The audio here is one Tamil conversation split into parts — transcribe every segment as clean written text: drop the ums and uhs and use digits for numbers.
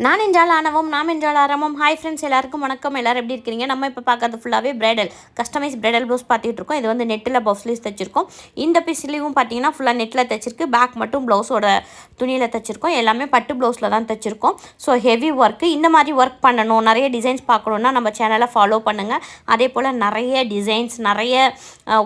நான் என்றால் ஆணவம் நாம் என்றால் ஆரம்பம். ஹாய் ஃப்ரெண்ட்ஸ், எல்லாருக்கும் வணக்கம். எல்லோரும் எப்படி இருக்கிறீங்க? நம்ம இப்போ பார்க்கறது ஃபுல்லாகவே பிரைடல் கஸ்டமைஸ் பிரைடல் ப்ளவுஸ் பார்த்துட்டு இருக்கோம். இது வந்து நெட்டில் பஃப் ஸ்லீவ்ஸ் தைச்சிருக்கோம். இந்த பீஸ்லேயும் பார்த்தீங்கன்னா ஃபுல்லாக நெட்டில் தைச்சிருக்கு. பேக் மட்டும் ப்ளவுஸோட துணியில் தைச்சிருக்கோம். எல்லாமே பட்டு ப்ளவுஸில் தான் தைச்சிருக்கோம். So heavy work. இந்த மாதிரி ஒர்க் பண்ணணும், நிறைய டிசைன்ஸ் பார்க்கணுன்னா நம்ம சேனலை ஃபாலோ பண்ணுங்கள். அதே போல் நிறைய டிசைன்ஸ், நிறைய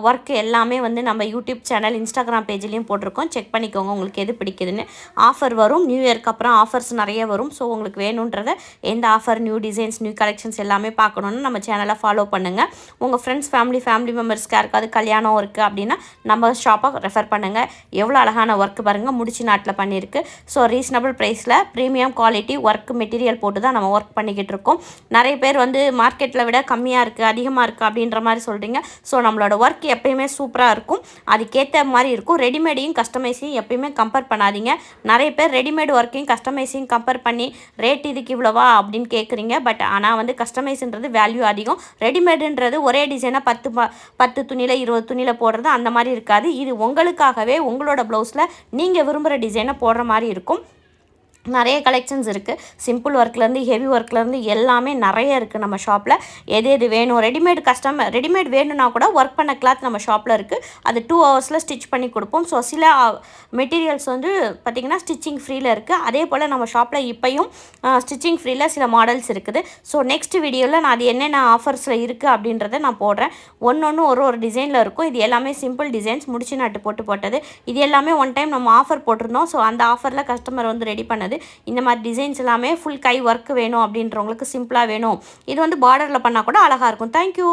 ஒர்க் எல்லாமே வந்து நம்ம யூடியூப் சேனல், இன்ஸ்டாகிராம் பேஜ்லேயும் போட்டிருக்கோம். செக் பண்ணிக்கோங்க உங்களுக்கு எது பிடிக்குதுன்னு. ஆஃபர் வரும், நியூ இயர்க்கு அப்புறம் ஆஃபர்ஸ் நிறைய வரும். ஸோ உங்களுக்கு வேணுன்றத எந்த offer, new designs, new collections எல்லாமே பார்க்கணுன்னு நம்ம சேனலை ஃபாலோ பண்ணுங்கள். உங்கள் ஃப்ரெண்ட்ஸ், ஃபேமிலி மெம்பர்ஸ்க்கு யாருக்காவது கல்யாணம் இருக்குது அப்படின்னா நம்ம ஷாப்பை ரெஃபர் பண்ணுங்கள். எவ்வளோ அழகான ஒர்க் பாருங்கள், முடிச்சு நாட்டில் பண்ணியிருக்கு. ஸோ ரீசனபிள் ப்ரைஸில் ப்ரீமியம் குவாலிட்டி ஒர்க் மெட்டீரியல் போட்டு தான் நம்ம ஒர்க் பண்ணிக்கிட்டு இருக்கோம். நிறைய பேர் வந்து மார்க்கெட்டில் விட கம்மியாக இருக்குது, அதிகமாக இருக்குது அப்படின்ற மாதிரி சொல்கிறீங்க. ஸோ நம்மளோட ஒர்க் எப்பயுமே சூப்பராக இருக்கும், அதுக்கேற்ற மாதிரி இருக்கும். ரெடிமேடையும் கஸ்டமைஸையும் எப்பயுமே கம்பேர் பண்ணாதீங்க. நிறைய பேர் ரெடிமேட் ஒர்க்கையும் கஸ்டமைஸையும் கம்பேர் பண்ணி ரேட் இதுக்கு இவ்வளோவா அப்படின்னு கேட்குறீங்க. பட் ஆனால் வந்து கஸ்டமைஸ்ன்றது வேல்யூ அதிகம். ரெடிமேடுன்றது ஒரே டிசைனாக 10 துணியில் 20 துணியில் போடுறது அந்த மாதிரி இருக்காது. இது உங்களுக்காகவே உங்களோட ப்ளவுஸில் நீங்கள் விரும்புகிற டிசைனை போடுற மாதிரி இருக்கும். நிறைய கலெக்ஷன்ஸ் இருக்குது. சிம்பிள் ஒர்க்லேருந்து ஹெவி ஒர்க்லேருந்து எல்லாமே நிறைய இருக்குது நம்ம ஷாப்பில். எது வேணும், ரெடிமேட் வேணும்னா கூட ஒர்க் பண்ண கிளாத் நம்ம ஷாப்பில் இருக்குது. அது 2 ஹவர்ஸில் ஸ்டிச் பண்ணி கொடுப்போம். ஸோ சில மெட்டீரியல்ஸ் வந்து பார்த்திங்கன்னா ஸ்டிச்சிங் ஃப்ரீயில் இருக்குது. அதே போல் நம்ம ஷாப்பில் இப்போயும் ஸ்டிச்சிங் ஃப்ரீயில் சில மாடல்ஸ் இருக்குது. ஸோ நெக்ஸ்ட் வீடியோவில் நான் அது என்னென்ன ஆஃபர்ஸில் இருக்குது அப்படின்றத நான் போடுறேன். ஒன்று ஒரு டிசைனில் இருக்கும். இது எல்லாமே சிம்பிள் டிசைன்ஸ், முடிச்சு நாட்டு போட்டது. இது எல்லாமே ஒன் டைம் நம்ம ஆஃபர் போட்டிருந்தோம். ஸோ அந்த ஆஃபரில் கஸ்டமர் வந்து ரெடி பண்ணது. இந்த மாதிரி டிசைன்ஸ் எல்லாமே ஃபுல் கை ஒர்க் வேணும் அப்படின்றவங்களுக்கு, சிம்பிளாக வேணும், இது வந்து பார்டரில் பண்ணால் கூட அழகாக இருக்கும். தேங்க்யூ.